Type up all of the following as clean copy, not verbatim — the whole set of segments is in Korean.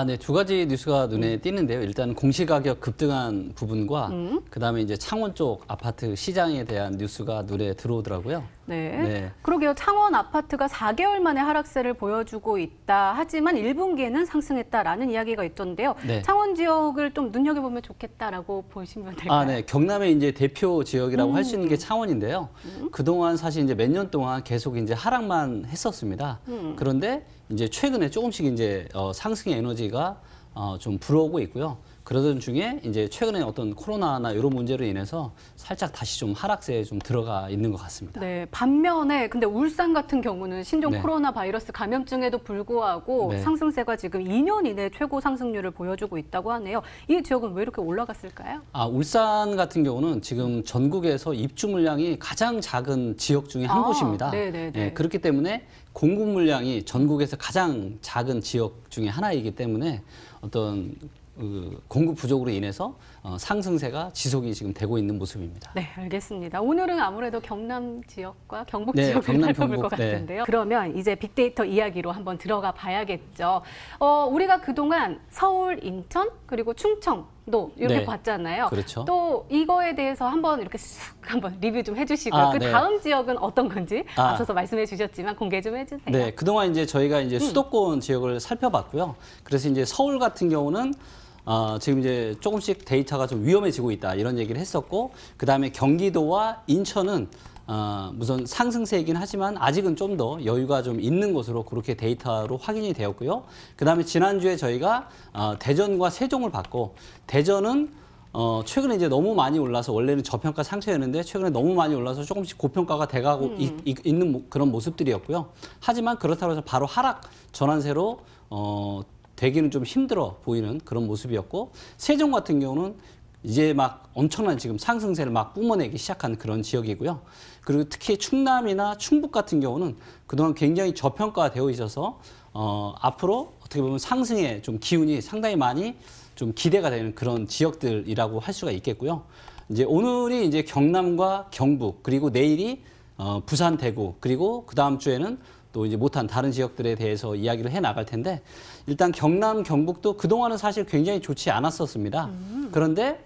네. 두 가지 뉴스가 눈에 띄는데요. 일단 공시가격 급등한 부분과 그다음에 이제 창원 쪽 아파트 시장에 대한 뉴스가 눈에 들어오더라고요. 네. 네. 그러게요. 창원 아파트가 4개월 만에 하락세를 보여주고 있다. 하지만 1분기에는 상승했다라는 이야기가 있던데요. 네. 창원 지역을 좀 눈여겨보면 좋겠다라고 보시면 될까요? 네. 경남의 이제 대표 지역이라고 할 수 있는 게 창원인데요. 그동안 사실 이제 몇 년 동안 계속 이제 하락만 했었습니다. 그런데 이제 최근에 조금씩 이제 상승의 에너지가 좀 불어오고 있고요. 그러던 중에 이제 최근에 어떤 코로나나 이런 문제로 인해서 살짝 다시 좀 하락세에 좀 들어가 있는 것 같습니다. 네, 반면에 근데 울산 같은 경우는 신종 네. 코로나 바이러스 감염증에도 불구하고 네. 상승세가 지금 2년 이내 최고 상승률을 보여주고 있다고 하네요. 이 지역은 왜 이렇게 올라갔을까요? 울산 같은 경우는 지금 전국에서 입주 물량이 가장 작은 지역 중에 한 곳입니다. 네네네. 그렇기 때문에 공급 물량이 전국에서 가장 작은 지역 중에 하나이기 때문에 어떤 공급 부족으로 인해서 상승세가 지속이 지금 되고 있는 모습입니다. 네, 알겠습니다. 오늘은 아무래도 경남 지역과 경북 네, 지역을 경남, 살펴볼 경북, 것 같은데요. 그러면 이제 빅데이터 이야기로 한번 들어가 봐야겠죠. 우리가 그동안 서울, 인천, 그리고 충청도 이렇게 네, 봤잖아요. 그렇죠. 또 이거에 대해서 한번 이렇게 쑥 한번 리뷰 좀 해주시고요. 그 네. 다음 지역은 어떤 건지 앞서서 말씀해 주셨지만 공개 좀 해주세요. 네, 그동안 이제 저희가 이제 수도권 지역을 살펴봤고요. 그래서 이제 서울 같은 경우는 지금 이제 조금씩 데이터가 좀 위험해지고 있다 이런 얘기를 했었고, 그 다음에 경기도와 인천은 우선 상승세이긴 하지만 아직은 좀 더 여유가 좀 있는 것으로 그렇게 데이터로 확인이 되었고요. 그 다음에 지난주에 저희가 대전과 세종을 봤고, 대전은 최근에 이제 너무 많이 올라서 원래는 저평가 상태였는데 최근에 너무 많이 올라서 조금씩 고평가가 돼가고 있는 그런 모습들이었고요. 하지만 그렇다고 해서 바로 하락 전환세로 되기는 좀 힘들어 보이는 그런 모습이었고, 세종 같은 경우는 이제 막 엄청난 지금 상승세를 막 뿜어내기 시작한 그런 지역이고요. 그리고 특히 충남이나 충북 같은 경우는 그동안 굉장히 저평가되어 있어서 앞으로 어떻게 보면 상승의 좀 기운이 상당히 많이 좀 기대가 되는 그런 지역들이라고 할 수가 있겠고요. 이제 오늘이 이제 경남과 경북, 그리고 내일이 부산, 대구, 그리고 그 다음 주에는 또 이제 못한 다른 지역들에 대해서 이야기를 해 나갈 텐데, 일단 경남, 경북도 그동안은 사실 굉장히 좋지 않았었습니다. 그런데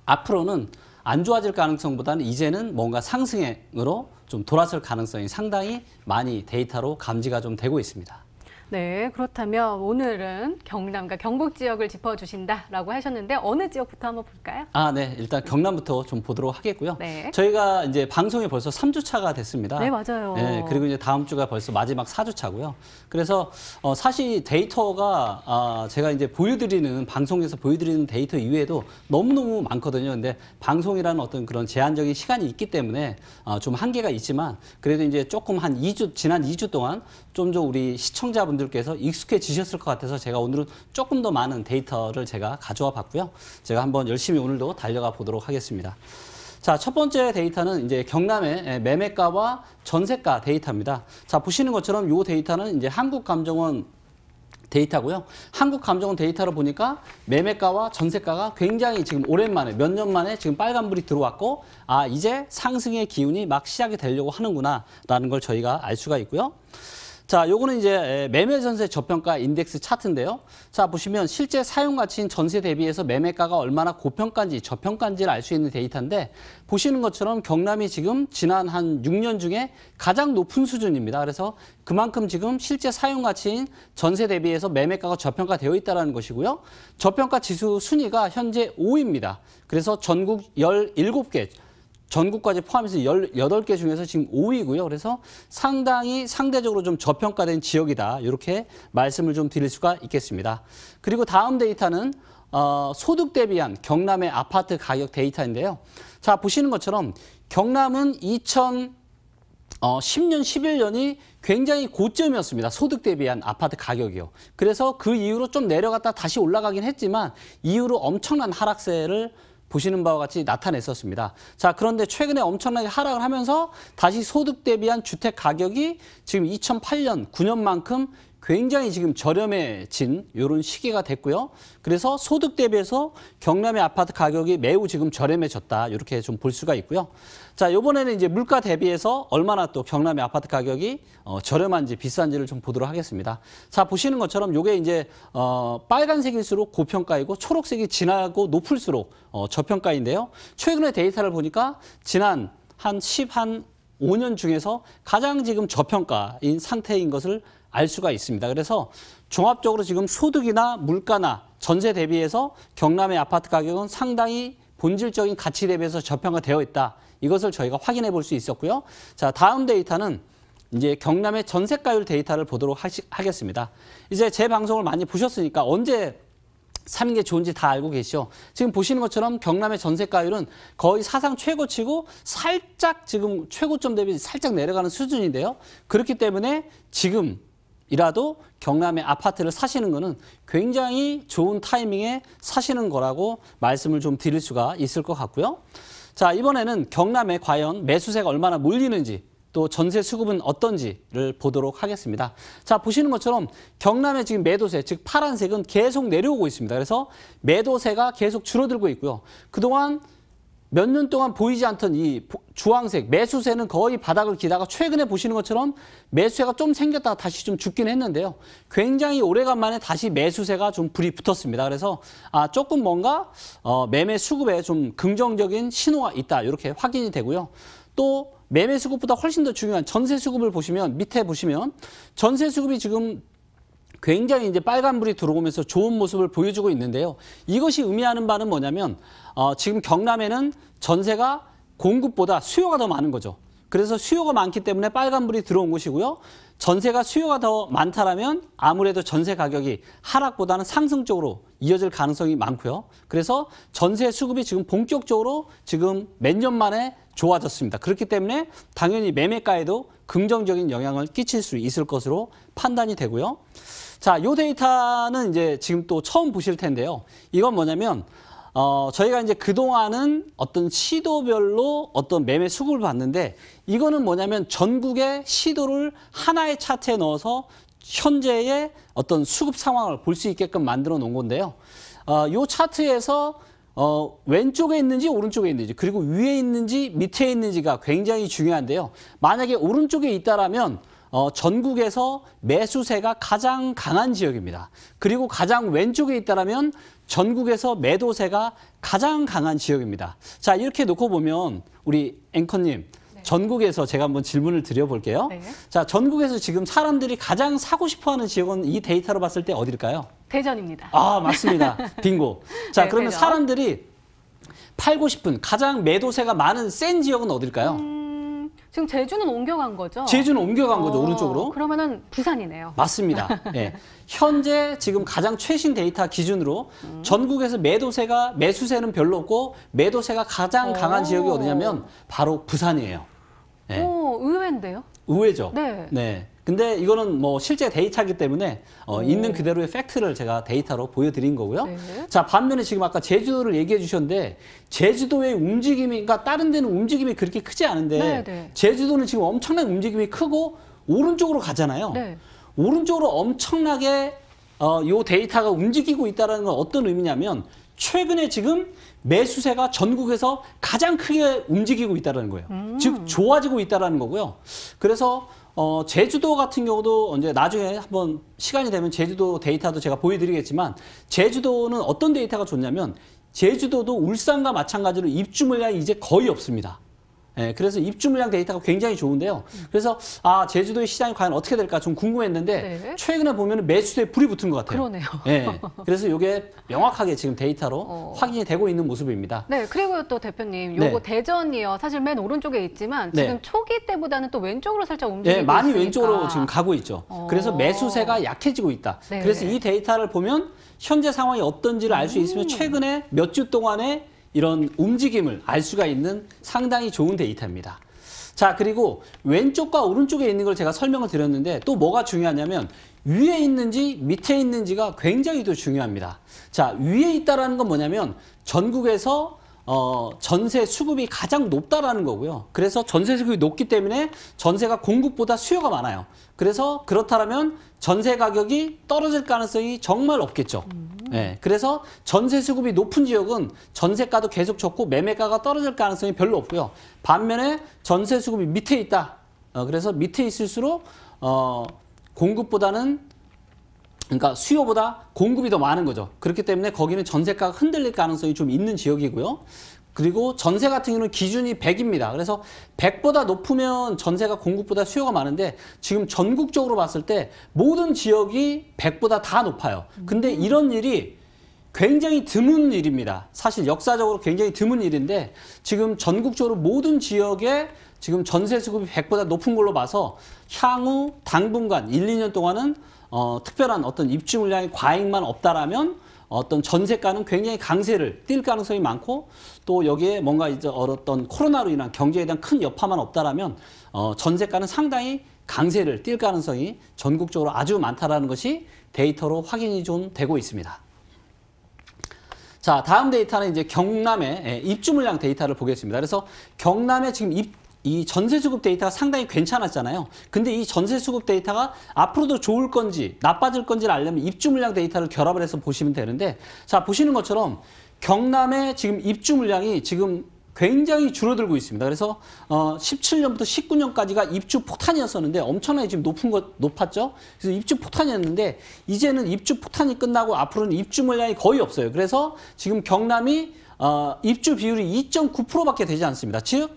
앞으로는 안 좋아질 가능성보다는 이제는 뭔가 상승으로 좀 돌아설 가능성이 상당히 많이 데이터로 감지가 좀 되고 있습니다. 네, 그렇다면 오늘은 경남과 경북 지역을 짚어주신다라고 하셨는데 어느 지역부터 한번 볼까요? 네. 일단 경남부터 좀 보도록 하겠고요. 네. 저희가 이제 방송이 벌써 3주차가 됐습니다. 네, 맞아요. 네, 그리고 이제 다음 주가 벌써 마지막 4주차고요. 그래서 사실 데이터가 제가 이제 방송에서 보여드리는 데이터 이외에도 너무너무 많거든요. 근데 방송이라는 어떤 그런 제한적인 시간이 있기 때문에 좀 한계가 있지만, 그래도 이제 조금 지난 2주 동안 좀 더 우리 시청자분들께서 익숙해지셨을 것 같아서 제가 오늘은 조금 더 많은 데이터를 제가 가져와 봤고요. 제가 한번 열심히 오늘도 달려가 보도록 하겠습니다. 자, 첫 번째 데이터는 이제 경남의 매매가와 전세가 데이터입니다. 자, 보시는 것처럼 이 데이터는 이제 한국감정원 데이터고요. 한국감정원 데이터로 보니까 매매가와 전세가가 굉장히 지금 오랜만에 몇 년 만에 지금 빨간불이 들어왔고, 이제 상승의 기운이 막 시작이 되려고 하는구나라는 걸 저희가 알 수가 있고요. 자, 요거는 이제 매매 전세 저평가 인덱스 차트인데요. 자, 보시면 실제 사용 가치인 전세 대비해서 매매가가 얼마나 고평가인지 저평가인지를 알 수 있는 데이터인데, 보시는 것처럼 경남이 지금 지난 한 6년 중에 가장 높은 수준입니다. 그래서 그만큼 지금 실제 사용 가치인 전세 대비해서 매매가가 저평가되어 있다는 것이고요. 저평가 지수 순위가 현재 5위입니다. 그래서 전국 17개 전국까지 포함해서 18개 중에서 지금 5위고요. 그래서 상대적으로 좀 저평가된 지역이다, 이렇게 말씀을 좀 드릴 수가 있겠습니다. 그리고 다음 데이터는 소득 대비한 경남의 아파트 가격 데이터인데요. 자, 보시는 것처럼 경남은 2010년, 11년이 굉장히 고점이었습니다. 소득 대비한 아파트 가격이요. 그래서 그 이후로 좀 내려갔다 다시 올라가긴 했지만 이후로 엄청난 하락세를 보시는 바와 같이 나타냈었습니다. 자, 그런데 최근에 엄청나게 하락을 하면서 다시 소득 대비한 주택 가격이 지금 2008년, 9년만큼 굉장히 지금 저렴해진 이런 시기가 됐고요. 그래서 소득 대비해서 경남의 아파트 가격이 매우 지금 저렴해졌다. 이렇게 좀 볼 수가 있고요. 자, 이번에는 이제 물가 대비해서 얼마나 또 경남의 아파트 가격이 저렴한지 비싼지를 좀 보도록 하겠습니다. 자, 보시는 것처럼 이게 이제 빨간색일수록 고평가이고 초록색이 진하고 높을수록 저평가인데요. 최근에 데이터를 보니까 지난 한 5년 중에서 가장 지금 저평가인 상태인 것을 알 수가 있습니다. 그래서 종합적으로 지금 소득이나 물가나 전세 대비해서 경남의 아파트 가격은 상당히 본질적인 가치 대비해서 저평가되어 있다. 이것을 저희가 확인해 볼 수 있었고요. 자, 다음 데이터는 이제 경남의 전세가율 데이터를 보도록 하겠습니다. 이제 제 방송을 많이 보셨으니까 언제 사는 게 좋은지 다 알고 계시죠? 지금 보시는 것처럼 경남의 전세가율은 거의 사상 최고치고 살짝 지금 최고점 대비 살짝 내려가는 수준인데요. 그렇기 때문에 지금이라도 경남의 아파트를 사시는 거는 굉장히 좋은 타이밍에 사시는 거라고 말씀을 좀 드릴 수가 있을 것 같고요. 자, 이번에는 경남에 과연 매수세가 얼마나 몰리는지 또 전세 수급은 어떤지를 보도록 하겠습니다. 자, 보시는 것처럼 경남의 지금 매도세, 즉 파란색은 계속 내려오고 있습니다. 그래서 매도세가 계속 줄어들고 있고요. 그동안 몇 년 동안 보이지 않던 이 주황색 매수세는 거의 바닥을 기다가 최근에 보시는 것처럼 매수세가 좀 생겼다가 다시 좀 죽긴 했는데요. 굉장히 오래간만에 다시 매수세가 좀 불이 붙었습니다. 그래서 조금 뭔가 매매 수급에 좀 긍정적인 신호가 있다. 이렇게 확인이 되고요. 또 매매 수급보다 훨씬 더 중요한 전세 수급을 보시면 밑에 보시면 전세 수급이 지금 굉장히 이제 빨간불이 들어오면서 좋은 모습을 보여주고 있는데요. 이것이 의미하는 바는 뭐냐면 지금 경남에는 전세가 공급보다 수요가 더 많은 거죠. 그래서 수요가 많기 때문에 빨간불이 들어온 것이고요. 전세가 수요가 더 많다라면 아무래도 전세 가격이 하락보다는 상승 쪽으로 이어질 가능성이 많고요. 그래서 전세 수급이 지금 본격적으로 지금 몇 년 만에 좋아졌습니다. 그렇기 때문에 당연히 매매가에도 긍정적인 영향을 끼칠 수 있을 것으로 판단이 되고요. 자, 이 데이터는 이제 지금 또 처음 보실 텐데요. 이건 뭐냐면 저희가 이제 그동안은 어떤 시도별로 어떤 매매 수급을 봤는데 이거는 뭐냐면 전국의 시도를 하나의 차트에 넣어서 현재의 어떤 수급 상황을 볼 수 있게끔 만들어 놓은 건데요. 이 차트에서 왼쪽에 있는지 오른쪽에 있는지 그리고 위에 있는지 밑에 있는지가 굉장히 중요한데요. 만약에 오른쪽에 있다라면 전국에서 매수세가 가장 강한 지역입니다. 그리고 가장 왼쪽에 있다라면 전국에서 매도세가 가장 강한 지역입니다. 자, 이렇게 놓고 보면 우리 앵커님, 네. 전국에서 제가 한번 질문을 드려볼게요. 네. 자, 전국에서 지금 사람들이 가장 사고 싶어하는 지역은 이 데이터로 봤을 때 어딜까요? 대전입니다. 아, 맞습니다. 빙고. 자, 네, 그러면 대전. 사람들이 팔고 싶은 가장 매도세가 많은 센 지역은 어딜까요? 지금 제주는 옮겨간 거죠? 제주는 옮겨간 거죠, 오른쪽으로. 그러면은 부산이네요. 맞습니다. 예. 현재 지금 가장 최신 데이터 기준으로 전국에서 매수세는 별로 없고 매도세가 가장 강한 지역이 어디냐면 바로 부산이에요. 예. 오, 의외인데요? 의외죠. 네. 네. 근데 이거는 뭐 실제 데이터이기 때문에 있는 그대로의 팩트를 제가 데이터로 보여드린 거고요. 네. 자, 반면에 지금 아까 제주도를 얘기해 주셨는데 제주도의 움직임이, 그러니까 다른 데는 움직임이 그렇게 크지 않은데 네, 네. 제주도는 지금 엄청난 움직임이 크고 오른쪽으로 가잖아요. 네. 오른쪽으로 엄청나게 이 데이터가 움직이고 있다는 건 어떤 의미냐면 최근에 지금 매수세가 전국에서 가장 크게 움직이고 있다는 거예요. 즉 좋아지고 있다는 거고요. 그래서 제주도 같은 경우도 이제 나중에 한번 시간이 되면 제주도 데이터도 제가 보여드리겠지만 제주도는 어떤 데이터가 좋냐면 제주도도 울산과 마찬가지로 입주 물량이 이제 거의 없습니다. 예, 그래서 입주 물량 데이터가 굉장히 좋은데요. 그래서 제주도의 시장이 과연 어떻게 될까 좀 궁금했는데 네. 최근에 보면 매수세에 불이 붙은 것 같아요. 그러네요. 예, 그래서 이게 명확하게 지금 데이터로 확인이 되고 있는 모습입니다. 네, 그리고 또 대표님, 요거 네. 대전이요. 사실 맨 오른쪽에 있지만 네. 지금 초기 때보다는 또 왼쪽으로 살짝 움직이고 예, 많이 있으니까. 왼쪽으로 지금 가고 있죠. 그래서 매수세가 약해지고 있다. 네. 그래서 이 데이터를 보면 현재 상황이 어떤지를 알 수 있으면 최근에 몇 주 동안의 이런 움직임을 알 수가 있는 상당히 좋은 데이터입니다. 자, 그리고 왼쪽과 오른쪽에 있는 걸 제가 설명을 드렸는데 또 뭐가 중요하냐면 위에 있는지 밑에 있는지가 굉장히 또 중요합니다. 자, 위에 있다라는 건 뭐냐면 전국에서 전세 수급이 가장 높다라는 거고요. 그래서 전세 수급이 높기 때문에 전세가 공급보다 수요가 많아요. 그래서 그렇다면 전세 가격이 떨어질 가능성이 정말 없겠죠. 네, 그래서 전세 수급이 높은 지역은 전세가도 계속 좋고 매매가가 떨어질 가능성이 별로 없고요. 반면에 전세 수급이 밑에 있다. 그래서 밑에 있을수록 공급보다는 그러니까 수요보다 공급이 더 많은 거죠. 그렇기 때문에 거기는 전세가가 흔들릴 가능성이 좀 있는 지역이고요. 그리고 전세 같은 경우는 기준이 100입니다. 그래서 100보다 높으면 전세가 공급보다 수요가 많은데 지금 전국적으로 봤을 때 모든 지역이 100보다 다 높아요. 근데 이런 일이 굉장히 드문 일입니다. 사실 역사적으로 굉장히 드문 일인데 지금 전국적으로 모든 지역에 지금 전세 수급이 100보다 높은 걸로 봐서 향후 당분간 1, 2년 동안은 특별한 어떤 입주 물량의 과잉만 없다라면 어떤 전세가는 굉장히 강세를 띌 가능성이 많고 또 여기에 뭔가 이제 어떤 코로나로 인한 경제에 대한 큰 여파만 없다라면 전세가는 상당히 강세를 띌 가능성이 전국적으로 아주 많다라는 것이 데이터로 확인이 좀 되고 있습니다. 자, 다음 데이터는 이제 경남의 입주 물량 데이터를 보겠습니다. 그래서 경남에 지금 이 전세 수급 데이터가 상당히 괜찮았잖아요. 근데 이 전세 수급 데이터가 앞으로도 좋을 건지 나빠질 건지를 알려면 입주 물량 데이터를 결합을 해서 보시면 되는데, 자, 보시는 것처럼 경남의 지금 입주 물량이 지금 굉장히 줄어들고 있습니다. 그래서 17년부터 19년까지가 입주 폭탄이었었는데 엄청나게 지금 높았죠. 그래서 입주 폭탄이었는데 이제는 입주 폭탄이 끝나고 앞으로는 입주 물량이 거의 없어요. 그래서 지금 경남이 입주 비율이 2.9%밖에 되지 않습니다. 즉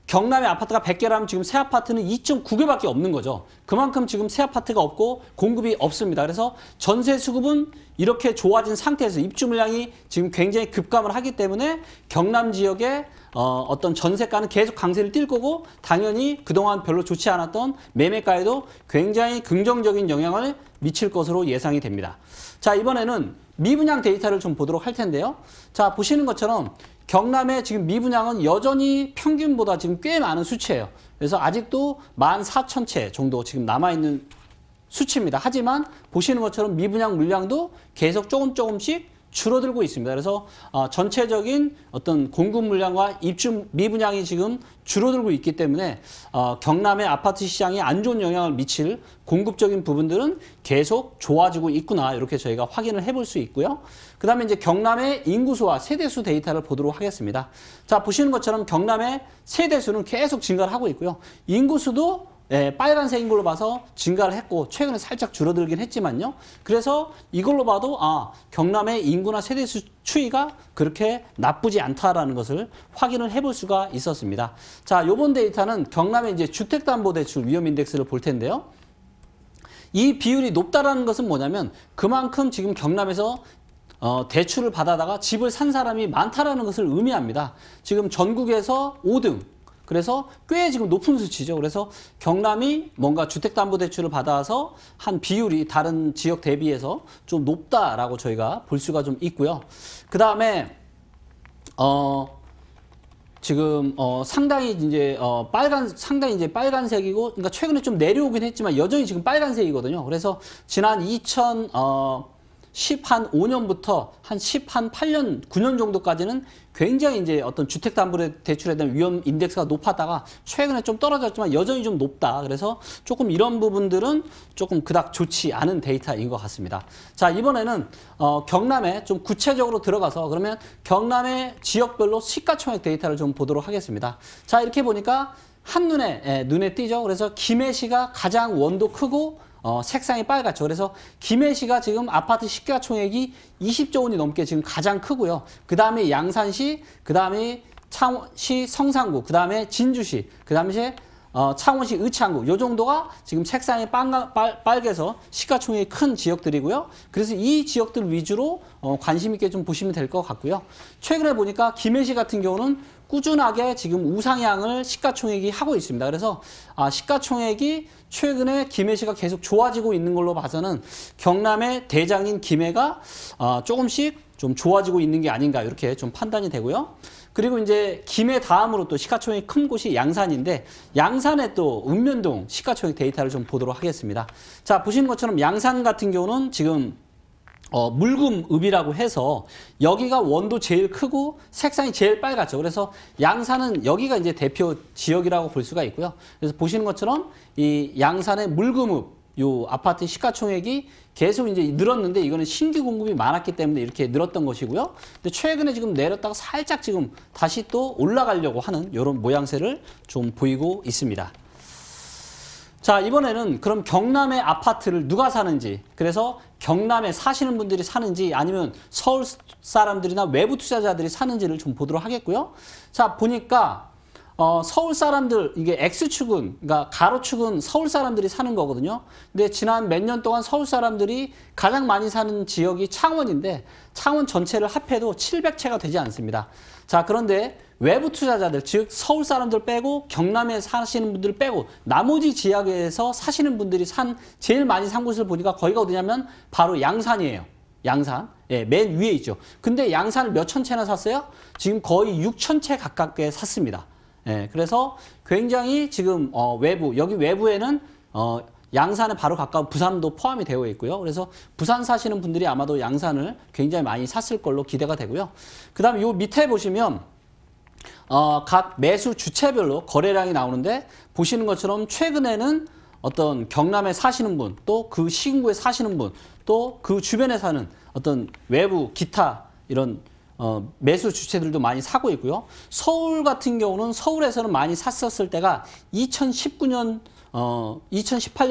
경남의 아파트가 100개라면 지금 새 아파트는 2.9개밖에 없는 거죠. 그만큼 지금 새 아파트가 없고 공급이 없습니다. 그래서 전세 수급은 이렇게 좋아진 상태에서 입주 물량이 지금 굉장히 급감을 하기 때문에 경남 지역의 어떤 전세가는 계속 강세를 띌 거고 당연히 그동안 별로 좋지 않았던 매매가에도 굉장히 긍정적인 영향을 미칠 것으로 예상이 됩니다. 자, 이번에는 미분양 데이터를 좀 보도록 할 텐데요. 자, 보시는 것처럼 경남의 지금 미분양은 여전히 평균보다 지금 꽤 많은 수치예요. 그래서 아직도 14,000채 정도 지금 남아있는 수치입니다. 하지만 보시는 것처럼 미분양 물량도 계속 조금씩 줄어들고 있습니다. 그래서 전체적인 어떤 공급 물량과 입주 미분양이 지금 줄어들고 있기 때문에 경남의 아파트 시장에 안 좋은 영향을 미칠 공급적인 부분들은 계속 좋아지고 있구나, 이렇게 저희가 확인을 해볼 수 있고요. 그 다음에 이제 경남의 인구수와 세대수 데이터를 보도록 하겠습니다. 자, 보시는 것처럼 경남의 세대수는 계속 증가를 하고 있고요. 인구수도 빨간색인 걸로 봐서 증가를 했고 최근에 살짝 줄어들긴 했지만요. 그래서 이걸로 봐도 경남의 인구나 세대수 추이가 그렇게 나쁘지 않다라는 것을 확인을 해볼 수가 있었습니다. 자, 요번 데이터는 경남의 이제 주택담보대출 위험인덱스를 볼 텐데요. 이 비율이 높다라는 것은 뭐냐면 그만큼 지금 경남에서 대출을 받아다가 집을 산 사람이 많다라는 것을 의미합니다. 지금 전국에서 5등. 그래서 꽤 지금 높은 수치죠. 그래서 경남이 뭔가 주택담보대출을 받아서 한 비율이 다른 지역 대비해서 좀 높다라고 저희가 볼 수가 좀 있고요. 그 다음에 지금 상당히 이제 상당히 이제 빨간색이고, 그러니까 최근에 좀 내려오긴 했지만 여전히 지금 빨간색이거든요. 그래서 지난 2015년부터 한 8년, 9년 정도까지는 굉장히 이제 어떤 주택담보대출에 대한 위험 인덱스가 높았다가 최근에 좀 떨어졌지만 여전히 좀 높다. 그래서 조금 이런 부분들은 조금 그닥 좋지 않은 데이터인 것 같습니다. 자, 이번에는 경남에 좀 구체적으로 들어가서 그러면 경남의 지역별로 시가총액 데이터를 좀 보도록 하겠습니다. 자, 이렇게 보니까 눈에 띄죠. 그래서 김해시가 가장 원도 크고 색상이 빨갛죠. 그래서 김해시가 지금 아파트 시가총액이 20조 원이 넘게 지금 가장 크고요. 그 다음에 양산시, 그 다음에 창원시 성산구, 그 다음에 진주시, 그 다음에 창원시 의창구, 요 정도가 지금 색상이 빨개서 시가총액이 큰 지역들이고요. 그래서 이 지역들 위주로 관심 있게 좀 보시면 될 것 같고요. 최근에 보니까 김해시 같은 경우는 꾸준하게 지금 우상향을 시가총액이 하고 있습니다. 그래서 시가총액이 최근에 김해시가 계속 좋아지고 있는 걸로 봐서는 경남의 대장인 김해가 조금씩 좀 좋아지고 있는 게 아닌가, 이렇게 좀 판단이 되고요. 그리고 이제 김해 다음으로 또 시가총액이 큰 곳이 양산인데 양산의 또 읍면동 시가총액 데이터를 좀 보도록 하겠습니다. 자, 보시는 것처럼 양산 같은 경우는 지금 물금읍이라고 해서 여기가 원도 제일 크고 색상이 제일 빨갛죠. 그래서 양산은 여기가 이제 대표 지역이라고 볼 수가 있고요. 그래서 보시는 것처럼 이 양산의 물금읍 요 아파트 시가총액이 계속 이제 늘었는데 이거는 신규 공급이 많았기 때문에 이렇게 늘었던 것이고요. 근데 최근에 지금 내렸다가 살짝 지금 다시 또 올라가려고 하는 이런 모양새를 좀 보이고 있습니다. 자, 이번에는 그럼 경남의 아파트를 누가 사는지, 그래서 경남에 사시는 분들이 사는지 아니면 서울 사람들이나 외부 투자자들이 사는지를 좀 보도록 하겠고요. 자, 보니까 서울 사람들, 이게 X축은, 그러니까 가로축은 서울 사람들이 사는 거거든요. 근데 지난 몇 년 동안 서울 사람들이 가장 많이 사는 지역이 창원인데 창원 전체를 합해도 700채가 되지 않습니다. 자, 그런데 외부 투자자들, 즉 서울 사람들 빼고 경남에 사시는 분들 빼고 나머지 지역에서 사시는 분들이 제일 많이 산 곳을 보니까 거기가 어디냐면 바로 양산이에요. 양산. 예, 맨 위에 있죠. 근데 양산을 몇 천 채나 샀어요? 지금 거의 6천 채 가깝게 샀습니다. 예, 그래서 굉장히 지금 여기 외부에는 양산에 바로 가까운 부산도 포함이 되어 있고요. 그래서 부산 사시는 분들이 아마도 양산을 굉장히 많이 샀을 걸로 기대가 되고요. 그 다음에 요 밑에 보시면 각 매수 주체별로 거래량이 나오는데 보시는 것처럼 최근에는 어떤 경남에 사시는 분, 또 그 시군구에 사시는 분, 또 그 주변에 사는 어떤 외부 기타 이런 매수 주체들도 많이 사고 있고요. 서울 같은 경우는 서울에서는 많이 샀었을 때가 2018년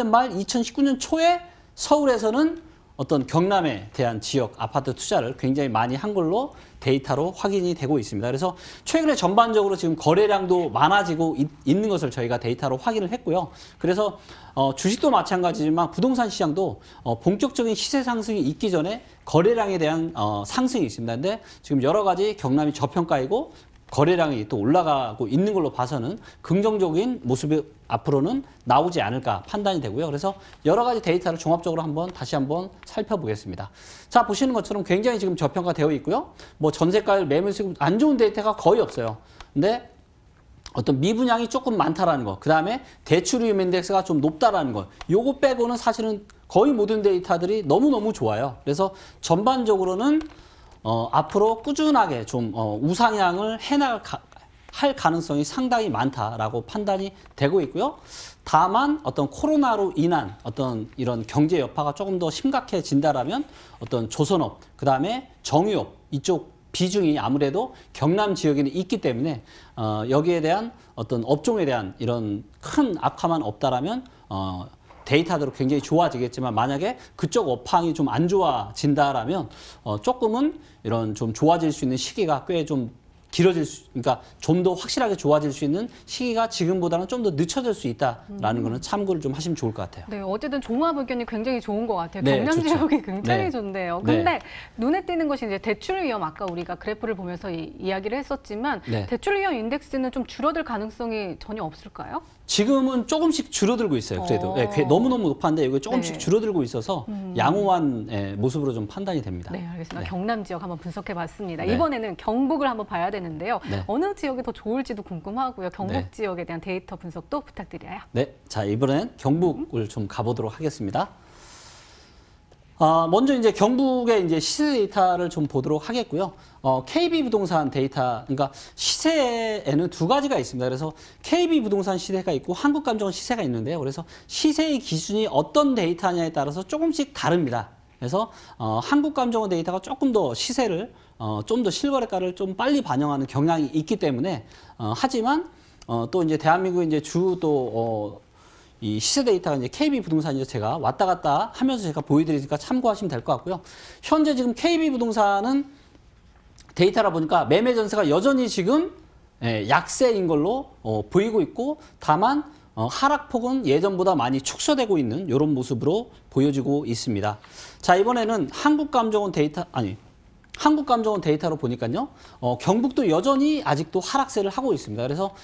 말 2019년 초에 서울에서는 어떤 경남에 대한 지역 아파트 투자를 굉장히 많이 한 걸로 데이터로 확인이 되고 있습니다. 그래서 최근에 전반적으로 지금 거래량도 많아지고 있는 것을 저희가 데이터로 확인을 했고요. 그래서 주식도 마찬가지지만 부동산 시장도 본격적인 시세 상승이 있기 전에 거래량에 대한 상승이 있습니다. 근데 지금 여러 가지 경남이 저평가이고 거래량이 또 올라가고 있는 걸로 봐서는 긍정적인 모습이 앞으로는 나오지 않을까 판단이 되고요. 그래서 여러 가지 데이터를 종합적으로 다시 한번 살펴보겠습니다. 자, 보시는 것처럼 굉장히 지금 저평가되어 있고요. 뭐 전세가율, 매물수익 안 좋은 데이터가 거의 없어요. 근데 어떤 미분양이 조금 많다라는 거, 그 다음에 대출이율 인덱스가 좀 높다라는 거, 요거 빼고는 사실은 거의 모든 데이터들이 너무너무 좋아요. 그래서 전반적으로는 앞으로 꾸준하게 좀 우상향을 할 가능성이 상당히 많다라고 판단이 되고 있고요. 다만 어떤 코로나로 인한 어떤 이런 경제 여파가 조금 더 심각해진다라면 어떤 조선업, 그 다음에 정유업 이쪽 비중이 아무래도 경남 지역에는 있기 때문에 여기에 대한 어떤 업종에 대한 이런 큰 악화만 없다라면 데이터대로 굉장히 좋아지겠지만 만약에 그쪽 업황이 좀 안 좋아진다라면 조금은 이런 좀 좋아질 수 있는 시기가 꽤 좀 그러니까 좀 더 확실하게 좋아질 수 있는 시기가 지금보다는 좀 더 늦춰질 수 있다라는 거는 참고를 좀 하시면 좋을 것 같아요. 네, 어쨌든 종합 의견이 굉장히 좋은 것 같아요. 네, 경남 좋죠. 지역이 굉장히 네. 좋네요. 네. 근데 눈에 띄는 것이 이제 대출 위험, 아까 우리가 그래프를 보면서 이야기를 했었지만 네. 대출 위험 인덱스는 좀 줄어들 가능성이 전혀 없을까요? 지금은 조금씩 줄어들고 있어요. 그래도 예, 너무너무 높았는데 이거 조금씩 네. 줄어들고 있어서 양호한 모습으로 좀 판단이 됩니다. 네, 알겠습니다. 네. 경남 지역 한번 분석해봤습니다. 네. 이번에는 경북을 한번 봐야 되는데요. 네. 어느 지역이 더 좋을지도 궁금하고요. 경북 네. 지역에 대한 데이터 분석도 부탁드려요. 네, 자 이번엔 경북을 좀 가보도록 하겠습니다. 먼저 이제 경북의 이제 시세 데이터를 좀 보도록 하겠고요. KB 부동산 데이터, 그러니까 시세에는 두 가지가 있습니다. 그래서 KB 부동산 시세가 있고 한국감정원 시세가 있는데요. 그래서 시세의 기준이 어떤 데이터냐에 따라서 조금씩 다릅니다. 그래서 한국감정원 데이터가 조금 더 시세를 좀 더 실거래가를 좀 빨리 반영하는 경향이 있기 때문에 하지만 또 이제 대한민국 이제 이 시세 데이터가 이제 KB 부동산이죠. 제가 왔다 갔다 하면서 제가 보여드리니까 참고하시면 될 것 같고요. 현재 지금 KB 부동산은 데이터라 보니까 매매 전세가 여전히 지금 약세인 걸로 보이고 있고 다만 하락폭은 예전보다 많이 축소되고 있는 이런 모습으로 보여지고 있습니다. 자, 이번에는 한국감정원 데이터로 보니까요. 경북도 여전히 아직도 하락세를 하고 있습니다. 그래서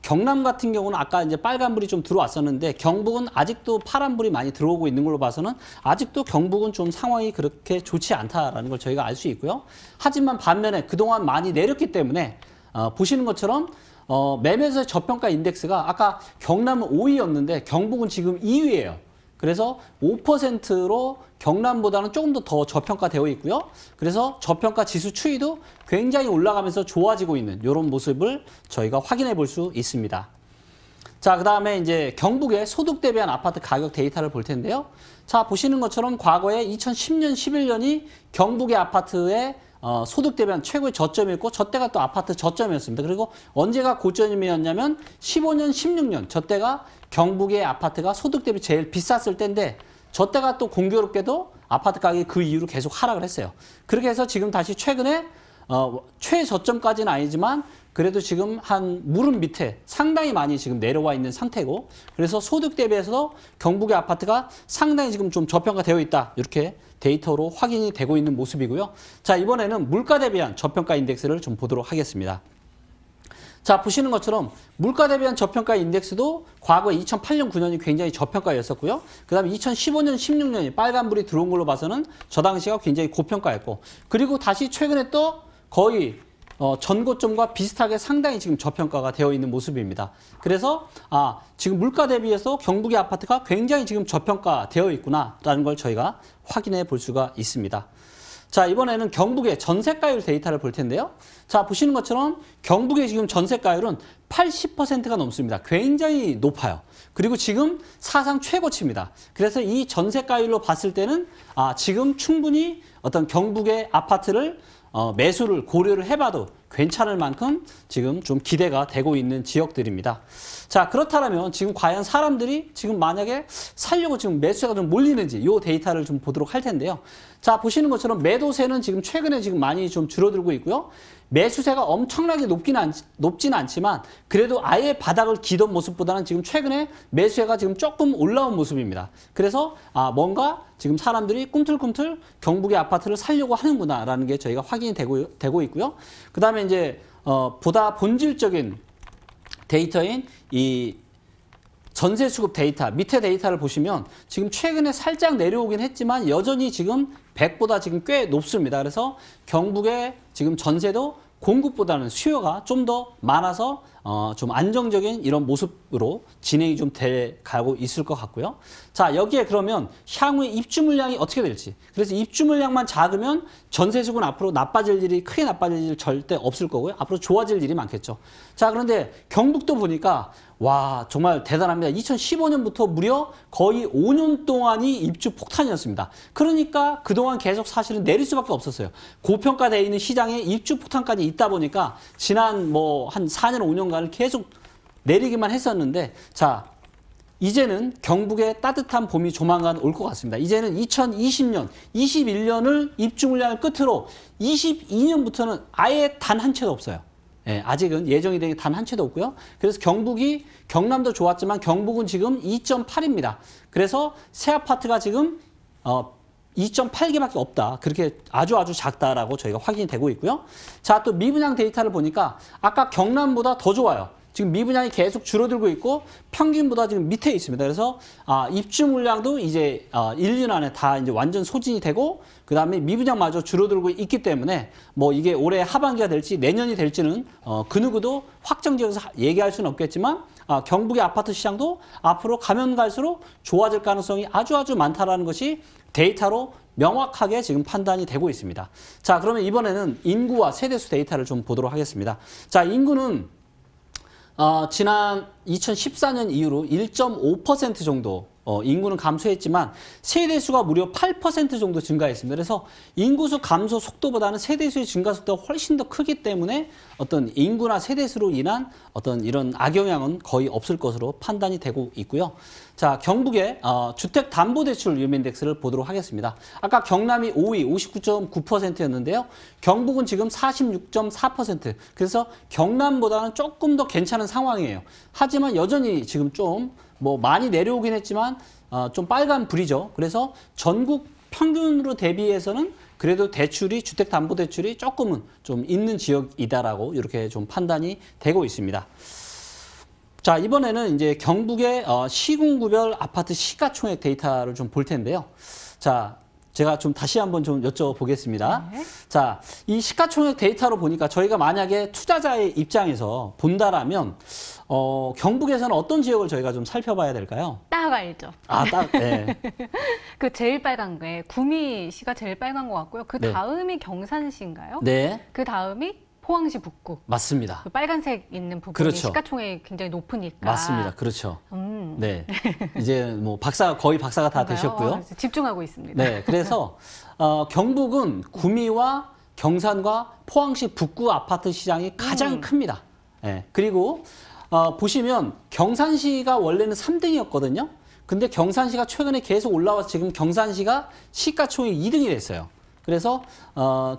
경남 같은 경우는 아까 이제 빨간불이 좀 들어왔었는데 경북은 아직도 파란불이 많이 들어오고 있는 걸로 봐서는 아직도 경북은 좀 상황이 그렇게 좋지 않다라는 걸 저희가 알 수 있고요. 하지만 반면에 그동안 많이 내렸기 때문에 보시는 것처럼 매매세 저평가 인덱스가 아까 경남은 5위였는데 경북은 지금 2위예요. 그래서 5%로 경남보다는 조금 더 저평가되어 있고요. 그래서 저평가 지수 추이도 굉장히 올라가면서 좋아지고 있는 이런 모습을 저희가 확인해 볼 수 있습니다. 자, 그 다음에 이제 경북의 소득 대비한 아파트 가격 데이터를 볼 텐데요. 자, 보시는 것처럼 과거에 2010년, 11년이 경북의 아파트의 소득 대비한 최고의 저점이었고, 저때가 또 아파트 저점이었습니다. 그리고 언제가 고점이었냐면 15년, 16년, 저때가 경북의 아파트가 소득 대비 제일 비쌌을 때인데, 저때가 또 공교롭게도 아파트 가격이 그 이후로 계속 하락을 했어요. 그렇게 해서 지금 다시 최근에 최저점까지는 아니지만 그래도 지금 한 무릎 밑에 상당히 많이 지금 내려와 있는 상태고, 그래서 소득 대비해서 경북의 아파트가 상당히 지금 좀 저평가되어 있다, 이렇게 데이터로 확인이 되고 있는 모습이고요. 자, 이번에는 물가 대비한 저평가 인덱스를 좀 보도록 하겠습니다. 자, 보시는 것처럼 물가 대비한 저평가 인덱스도 과거 2008년, 9년이 굉장히 저평가였었고요. 그 다음에 2015년, 16년이 빨간불이 들어온 걸로 봐서는 저 당시가 굉장히 고평가였고, 그리고 다시 최근에 또 거의 전고점과 비슷하게 상당히 지금 저평가가 되어 있는 모습입니다. 그래서 지금 물가 대비해서 경북의 아파트가 굉장히 지금 저평가되어 있구나라는 걸 저희가 확인해 볼 수가 있습니다. 자, 이번에는 경북의 전세가율 데이터를 볼 텐데요. 자, 보시는 것처럼 경북의 지금 전세가율은 80%가 넘습니다. 굉장히 높아요. 그리고 지금 사상 최고치입니다. 그래서 이 전세가율로 봤을 때는 지금 충분히 어떤 경북의 아파트를 매수를 고려를 해봐도 괜찮을 만큼 지금 좀 기대가 되고 있는 지역들입니다. 자, 그렇다면 지금 과연 사람들이 지금 만약에 살려고 지금 매수세가 좀 몰리는지 이 데이터를 좀 보도록 할 텐데요. 자, 보시는 것처럼 매도세는 지금 최근에 지금 많이 좀 줄어들고 있고요. 매수세가 엄청나게 높지는 않지만 그래도 아예 바닥을 기던 모습보다는 지금 최근에 매수세가 지금 조금 올라온 모습입니다. 그래서 뭔가 지금 사람들이 꿈틀꿈틀 경북의 아파트를 살려고 하는구나라는 게 저희가 확인이 되고 있고요. 그 다음에 이제 보다 본질적인 데이터인 이 전세 수급 데이터, 밑에 데이터를 보시면 지금 최근에 살짝 내려오긴 했지만 여전히 지금 100보다 지금 꽤 높습니다. 그래서 경북의 지금 전세도 공급보다는 수요가 좀 더 많아서 좀 안정적인 이런 모습으로 진행이 좀 돼 가고 있을 것 같고요. 자, 여기에 그러면 향후에 입주 물량이 어떻게 될지. 그래서 입주 물량만 작으면 전세 수급은 앞으로 크게 나빠질 일 절대 없을 거고요. 앞으로 좋아질 일이 많겠죠. 자, 그런데 경북도 보니까 와, 정말 대단합니다. 2015년부터 무려 거의 5년 동안이 입주 폭탄이었습니다. 그러니까 그동안 계속 사실은 내릴 수밖에 없었어요. 고평가되어 있는 시장에 입주 폭탄까지 있다 보니까 지난 한 4년, 5년간을 계속 내리기만 했었는데, 자, 이제는 경북의 따뜻한 봄이 조만간 올 것 같습니다. 이제는 2020년, 21년을 입주 물량을 끝으로 22년부터는 아예 단 한 채도 없어요. 예, 아직은 예정이 된 게 단 한 채도 없고요. 그래서 경남도 좋았지만 경북은 지금 2.8입니다. 그래서 새 아파트가 지금 2.8개밖에 없다. 그렇게 아주 작다라고 저희가 확인이 되고 있고요. 자, 또 미분양 데이터를 보니까 아까 경남보다 더 좋아요. 지금 미분양이 계속 줄어들고 있고 평균보다 지금 밑에 있습니다. 그래서 입주 물량도 이제 1, 2년 안에 다 이제 완전 소진이 되고, 그 다음에 미분양마저 줄어들고 있기 때문에 이게 올해 하반기가 될지 내년이 될지는 그 누구도 확정지어서 얘기할 수는 없겠지만 경북의 아파트 시장도 앞으로 가면 갈수록 좋아질 가능성이 아주 많다라는 것이 데이터로 명확하게 지금 판단이 되고 있습니다. 자, 그러면 이번에는 인구와 세대수 데이터를 좀 보도록 하겠습니다. 자, 인구는 지난 2014년 이후로 1.5% 정도 인구는 감소했지만 세대수가 무려 8% 정도 증가했습니다. 그래서 인구수 감소 속도보다는 세대수의 증가 속도가 훨씬 더 크기 때문에 어떤 인구나 세대수로 인한 어떤 이런 악영향은 거의 없을 것으로 판단이 되고 있고요. 자, 경북의 주택담보대출 위험인덱스를 보도록 하겠습니다. 아까 경남이 5위 59.9%였는데요. 경북은 지금 46.4%. 그래서 경남보다는 조금 더 괜찮은 상황이에요. 하지만 여전히 지금 좀 많이 내려오긴 했지만 좀 빨간 불이죠. 그래서 전국 평균으로 대비해서는 그래도 주택담보대출이 조금은 좀 있는 지역이다라고 이렇게 좀 판단이 되고 있습니다. 자, 이번에는 이제 경북의 시군구별 아파트 시가총액 데이터를 좀 볼 텐데요. 자, 제가 좀 다시 한번 좀 여쭤보겠습니다. 네. 자, 이 시가총액 데이터로 보니까 저희가 만약에 투자자의 입장에서 본다라면 경북에서는 어떤 지역을 저희가 좀 살펴봐야 될까요? 딱 알죠. 네. 그 제일 빨간 게 구미시가 제일 빨간 것 같고요. 그 네. 다음이 경산시인가요? 네. 그 다음이 포항시 북구. 맞습니다. 그 빨간색 있는 부분이 그렇죠. 시가총액이 굉장히 높으니까. 맞습니다. 그렇죠. 네. 이제 뭐 거의 박사가 다 그런가요? 되셨고요. 집중하고 있습니다. 네. 그래서 경북은 구미와 경산과 포항시 북구 아파트 시장이 가장 큽니다. 네. 그리고 보시면 경산시가 원래는 3등이었거든요. 근데 경산시가 최근에 계속 올라와서 지금 경산시가 시가총액 2등이 됐어요. 그래서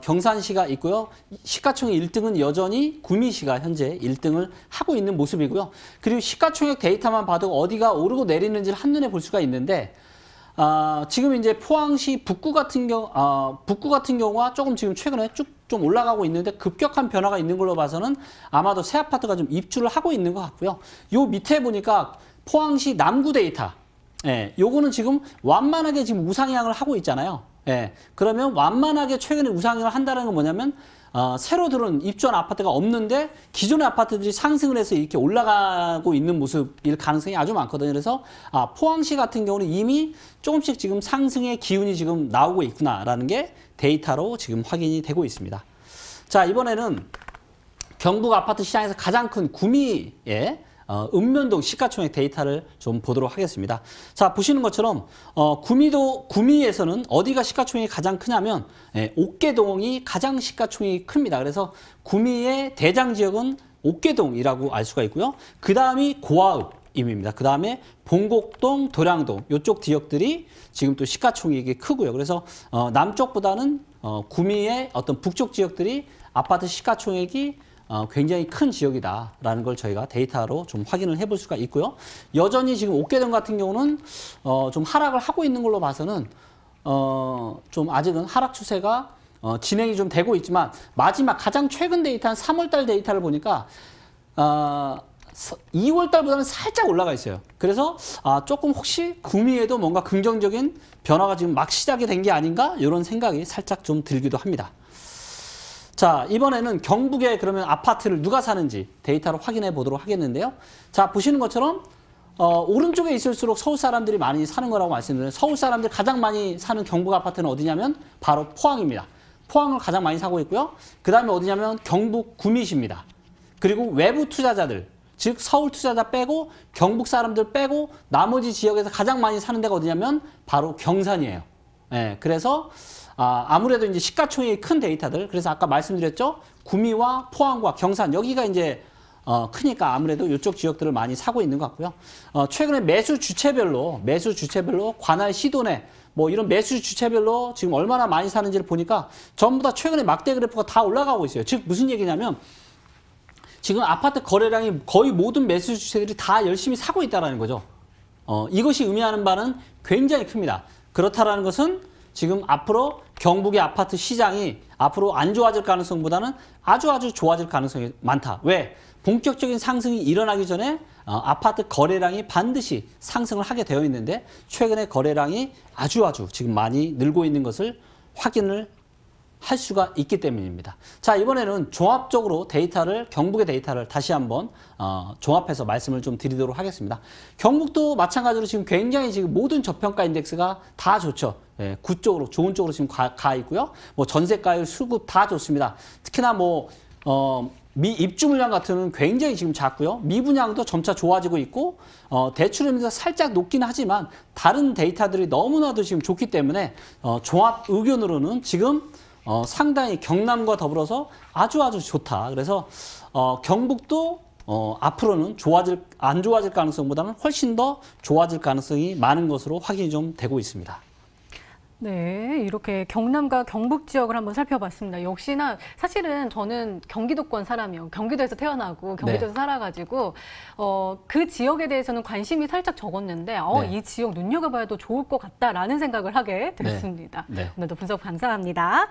경산시가 있고요. 시가총액 1등은 여전히 구미시가 현재 1등을 하고 있는 모습이고요. 그리고 시가총액 데이터만 봐도 어디가 오르고 내리는지를 한눈에 볼 수가 있는데 지금 이제 포항시 북구 같은 경우가 조금 지금 최근에 쭉 좀 올라가고 있는데 급격한 변화가 있는 걸로 봐서는 아마도 새 아파트가 좀 입주를 하고 있는 것 같고요. 요 밑에 보니까 포항시 남구 데이터. 예, 요거는 지금 완만하게 지금 우상향을 하고 있잖아요. 예, 그러면 완만하게 최근에 우상향을 한다는 건 뭐냐면 새로 들어온 입주한 아파트가 없는데 기존의 아파트들이 상승을 해서 이렇게 올라가고 있는 모습일 가능성이 아주 많거든요. 그래서 포항시 같은 경우는 이미 조금씩 지금 상승의 기운이 지금 나오고 있구나라는 게 데이터로 지금 확인이 되고 있습니다. 자, 이번에는 경북 아파트 시장에서 가장 큰 구미의 읍면동 시가총액 데이터를 좀 보도록 하겠습니다. 자, 보시는 것처럼 구미에서는 어디가 시가총액이 가장 크냐면 옥계동이 가장 시가총액이 큽니다. 그래서 구미의 대장 지역은 옥계동이라고 알 수가 있고요. 그 다음이 고아읍입니다. 그 다음에 봉곡동, 도량동 이쪽 지역들이 지금 또 시가총액이 크고요. 그래서 남쪽보다는 구미의 어떤 북쪽 지역들이 아파트 시가총액이 굉장히 큰 지역이다라는 걸 저희가 데이터로 좀 확인을 해볼 수가 있고요. 여전히 지금 옥계동 같은 경우는 좀 하락을 하고 있는 걸로 봐서는 좀 아직은 하락 추세가 진행이 좀 되고 있지만 마지막 가장 최근 데이터 한 3월달 데이터를 보니까 2월달보다는 살짝 올라가 있어요. 그래서 조금 혹시 구미에도 뭔가 긍정적인 변화가 지금 막 시작이 된 게 아닌가 이런 생각이 살짝 좀 들기도 합니다. 자, 이번에는 경북에 그러면 아파트를 누가 사는지 데이터로 확인해 보도록 하겠는데요. 자, 보시는 것처럼 오른쪽에 있을수록 서울 사람들이 많이 사는 거라고 말씀드렸는데 서울 사람들이 가장 많이 사는 경북 아파트는 어디냐면 바로 포항입니다. 포항을 가장 많이 사고 있고요. 그 다음에 어디냐면 경북 구미시입니다. 그리고 외부 투자자들, 즉 서울 투자자 빼고 경북 사람들 빼고 나머지 지역에서 가장 많이 사는 데가 어디냐면 바로 경산이에요. 네, 그래서 아무래도 이제 시가총액이 큰 데이터들, 그래서 아까 말씀드렸죠. 구미와 포항과 경산, 여기가 이제 크니까 아무래도 이쪽 지역들을 많이 사고 있는 것 같고요. 최근에 매수 주체별로 관할 시도내 뭐 이런 매수 주체별로 지금 얼마나 많이 사는지를 보니까 전부 다 최근에 막대 그래프가 다 올라가고 있어요. 즉 무슨 얘기냐면 지금 아파트 거래량이 거의 모든 매수 주체들이 다 열심히 사고 있다는 거죠. 이것이 의미하는 바는 굉장히 큽니다. 그렇다라는 것은 지금 앞으로 경북의 아파트 시장이 앞으로 안 좋아질 가능성보다는 아주 좋아질 가능성이 많다. 왜? 본격적인 상승이 일어나기 전에 아파트 거래량이 반드시 상승을 하게 되어 있는데 최근에 거래량이 아주 지금 많이 늘고 있는 것을 확인을 할 수가 있기 때문입니다. 자, 이번에는 종합적으로 경북의 데이터를 다시 한번 종합해서 말씀을 좀 드리도록 하겠습니다. 경북도 마찬가지로 지금 굉장히 지금 모든 저평가 인덱스가 다 좋죠. 예, 좋은 쪽으로 지금 가 있고요. 뭐 전세가율, 수급 다 좋습니다. 특히나 뭐 입주 물량 같은 경우는 굉장히 지금 작고요. 미분양도 점차 좋아지고 있고 대출금리가 살짝 높긴 하지만 다른 데이터들이 너무나도 지금 좋기 때문에 종합 의견으로는 지금 상당히 경남과 더불어서 아주 좋다. 그래서 경북도 앞으로는 안 좋아질 가능성보다는 훨씬 더 좋아질 가능성이 많은 것으로 확인이 좀 되고 있습니다. 네, 이렇게 경남과 경북 지역을 한번 살펴봤습니다. 역시나 사실은 저는 경기도권 사람이요. 경기도에서 태어나고 경기도에서 살아가지고 그 지역에 대해서는 관심이 살짝 적었는데 이 지역 눈여겨봐야 더 좋을 것 같다라는 생각을 하게 됐습니다. 네. 오늘도 분석 감사합니다.